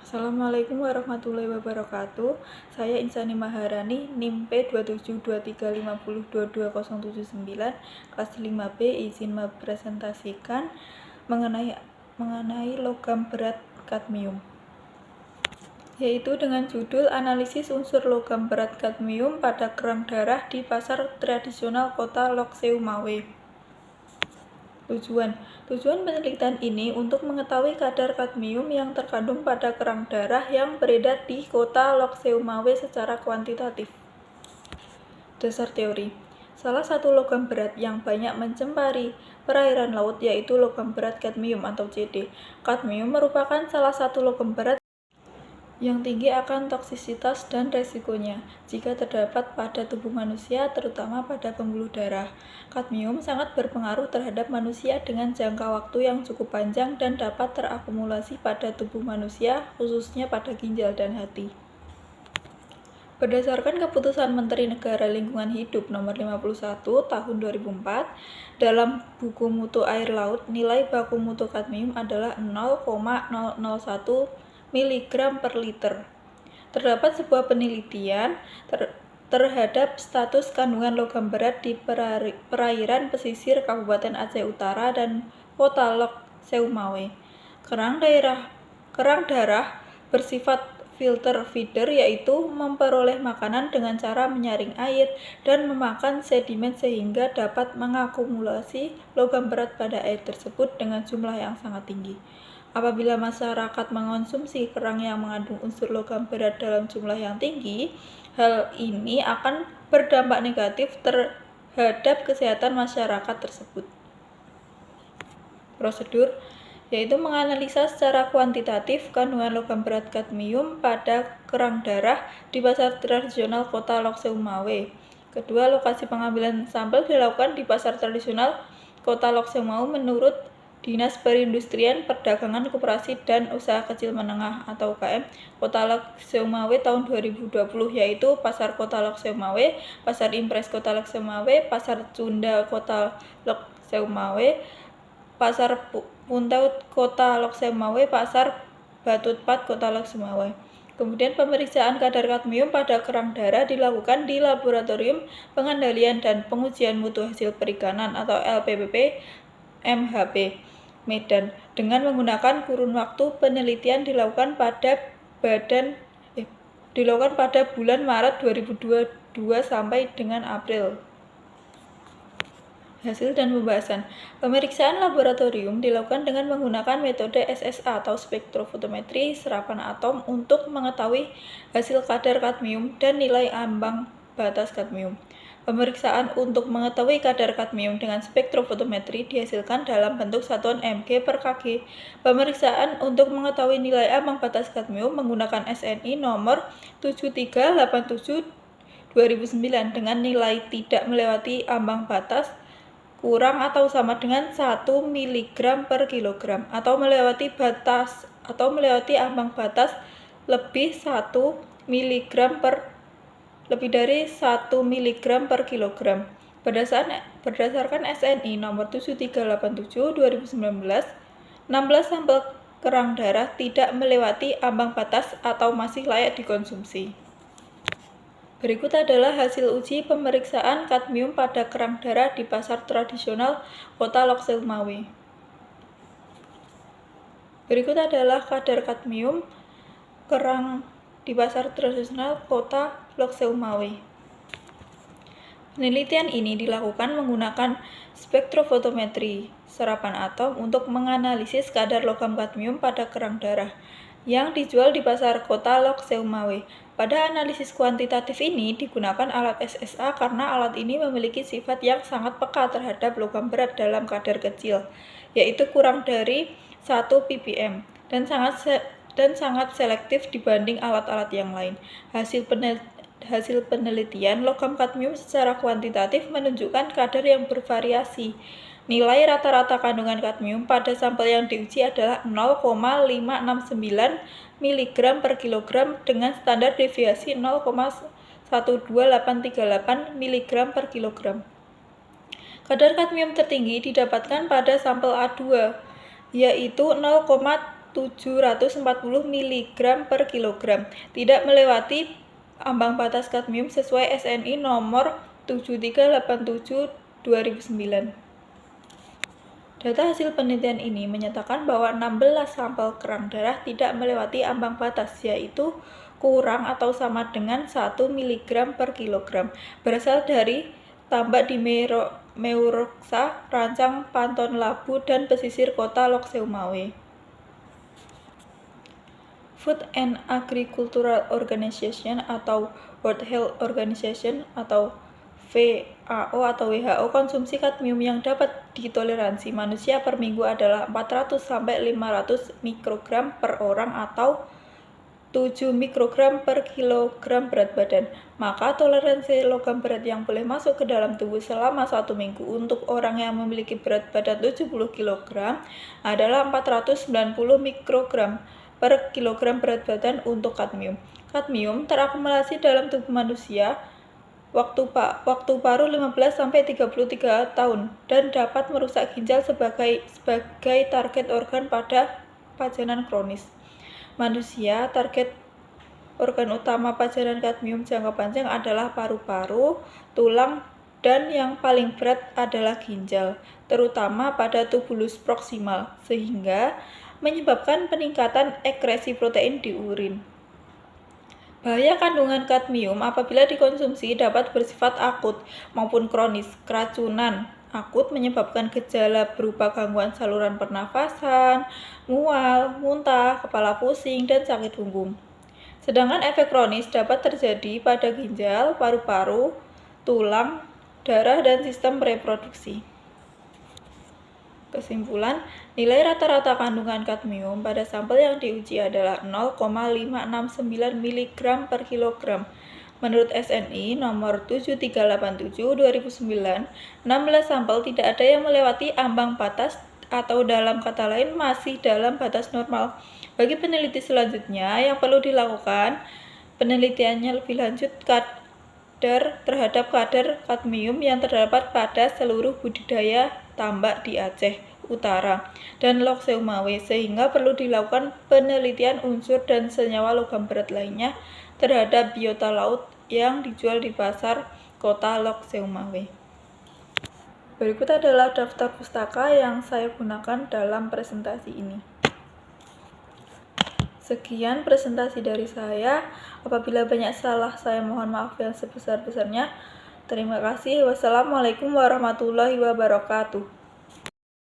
Assalamualaikum warahmatullahi wabarakatuh. Saya Insani Maharani, NIM P272350220079, kelas 5B, izin mempresentasikan mengenai logam berat kadmium, yaitu dengan judul Analisis Unsur Logam Berat Kadmium pada Kerang Darah di Pasar Tradisional Kota Lok Seumawe. Tujuan penelitian ini untuk mengetahui kadar kadmium yang terkandung pada kerang darah yang beredar di kota Lok Seumawe secara kuantitatif. Dasar teori. Salah satu logam berat yang banyak mencemari perairan laut yaitu logam berat kadmium atau CD. Kadmium merupakan salah satu logam berat yang tinggi akan toksisitas dan resikonya jika terdapat pada tubuh manusia, terutama pada pembuluh darah. Kadmium sangat berpengaruh terhadap manusia dengan jangka waktu yang cukup panjang dan dapat terakumulasi pada tubuh manusia, khususnya pada ginjal dan hati. Berdasarkan keputusan Menteri Negara Lingkungan Hidup Nomor 51 Tahun 2004, dalam buku mutu air laut, nilai baku mutu kadmium adalah 0,001 mg per liter. Terdapat sebuah penelitian terhadap status kandungan logam berat di perairan pesisir Kabupaten Aceh Utara dan Kota Lok Seumawe. Kerang darah bersifat filter feeder, yaitu memperoleh makanan dengan cara menyaring air dan memakan sedimen sehingga dapat mengakumulasi logam berat pada air tersebut dengan jumlah yang sangat tinggi. Apabila masyarakat mengonsumsi kerang yang mengandung unsur logam berat dalam jumlah yang tinggi, hal ini akan berdampak negatif terhadap kesehatan masyarakat tersebut. Prosedur yaitu menganalisa secara kuantitatif kandungan logam berat kadmium pada kerang darah di pasar tradisional Kota Lok Seumawe. Kedua, lokasi pengambilan sampel dilakukan di pasar tradisional Kota Lok Seumawe menurut Dinas Perindustrian, Perdagangan, Koperasi, dan Usaha Kecil Menengah atau UKM Kota Lok Seumawe tahun 2020, yaitu Pasar Kota Lok Seumawe, Pasar Impres Kota Lok Seumawe, Pasar Cunda Kota Lok Seumawe, Pasar Puntaut Kota Lok Seumawe, Pasar Batutpat Kota Lok Seumawe. Kemudian pemeriksaan kadar kadmium pada kerang darah dilakukan di Laboratorium Pengendalian dan Pengujian Mutu Hasil Perikanan atau LPPP MHP Medan dengan menggunakan kurun waktu penelitian dilakukan pada bulan Maret 2022 sampai dengan April. Hasil dan pembahasan. Pemeriksaan laboratorium dilakukan dengan menggunakan metode SSA atau spektrofotometri serapan atom untuk mengetahui hasil kadar kadmium dan nilai ambang batas kadmium. Pemeriksaan untuk mengetahui kadar kadmium dengan spektrofotometri dihasilkan dalam bentuk satuan mg per kg. Pemeriksaan untuk mengetahui nilai ambang batas kadmium menggunakan SNI nomor 7387/2009 dengan nilai tidak melewati ambang batas kurang atau sama dengan 1 mg per kilogram atau melewati ambang batas lebih dari 1 mg per kilogram. Berdasarkan SNI nomor 7387/2019, 16 sampel kerang darah tidak melewati ambang batas atau masih layak dikonsumsi. Berikut adalah hasil uji pemeriksaan kadmium pada kerang darah di pasar tradisional Kota Lok Seumawe. Berikut adalah kadar kadmium kerang di pasar tradisional Kota Lok Seumawe. Penelitian ini dilakukan menggunakan spektrofotometri serapan atom untuk menganalisis kadar logam kadmium pada kerang darah yang dijual di pasar Kota Lok Seumawe. Pada analisis kuantitatif ini digunakan alat SSA karena alat ini memiliki sifat yang sangat peka terhadap logam berat dalam kadar kecil, yaitu kurang dari 1 ppm dan sangat selektif dibanding alat-alat yang lain. Hasil penelitian logam kadmium secara kuantitatif menunjukkan kadar yang bervariasi. Nilai rata-rata kandungan kadmium pada sampel yang diuji adalah 0,569 mg per kilogram dengan standar deviasi 0,12838 mg per kilogram. Kadar kadmium tertinggi didapatkan pada sampel A2, yaitu 0,3 740 mg per kilogram, tidak melewati ambang batas kadmium sesuai SNI nomor 7387/2009. Data hasil penelitian ini menyatakan bahwa 16 sampel kerang darah tidak melewati ambang batas, yaitu kurang atau sama dengan 1 mg per kilogram, berasal dari tambak di Meuroksa, Rancang, Panton Labu, dan pesisir kota Lokseumawe. Food and Agricultural Organization atau World Health Organization atau FAO atau WHO, konsumsi kadmium yang dapat ditoleransi manusia per minggu adalah 400–500 mikrogram per orang atau 7 mikrogram per kilogram berat badan. Maka toleransi logam berat yang boleh masuk ke dalam tubuh selama 1 minggu untuk orang yang memiliki berat badan 70 kg adalah 490 mikrogram per kilogram berat badan untuk kadmium. Kadmium terakumulasi dalam tubuh manusia waktu paruh 15–33 tahun dan dapat merusak ginjal sebagai target organ pada pajanan kronis. Manusia, target organ utama pajanan kadmium jangka panjang adalah paru-paru, tulang, dan yang paling berat adalah ginjal, terutama pada tubulus proksimal, sehingga menyebabkan peningkatan ekskresi protein di urin. Bahaya kandungan kadmium apabila dikonsumsi dapat bersifat akut maupun kronis. Keracunan akut menyebabkan gejala berupa gangguan saluran pernafasan, mual, muntah, kepala pusing, dan sakit punggung. Sedangkan efek kronis dapat terjadi pada ginjal, paru-paru, tulang, darah, dan sistem reproduksi. Kesimpulan, nilai rata-rata kandungan kadmium pada sampel yang diuji adalah 0,569 mg per kilogram. Menurut SNI nomor 7387/2009, 16 sampel tidak ada yang melewati ambang batas atau dalam kata lain masih dalam batas normal. Bagi peneliti selanjutnya yang perlu dilakukan penelitiannya lebih lanjut terhadap kadar kadmium yang terdapat pada seluruh budidaya tambak di Aceh Utara dan Lokseumawe, sehingga perlu dilakukan penelitian unsur dan senyawa logam berat lainnya terhadap biota laut yang dijual di pasar kota Lokseumawe. Berikut adalah daftar pustaka yang saya gunakan dalam presentasi ini. Sekian presentasi dari saya. Apabila banyak salah, saya mohon maaf yang sebesar-besarnya. Terima kasih. Wassalamualaikum warahmatullahi wabarakatuh.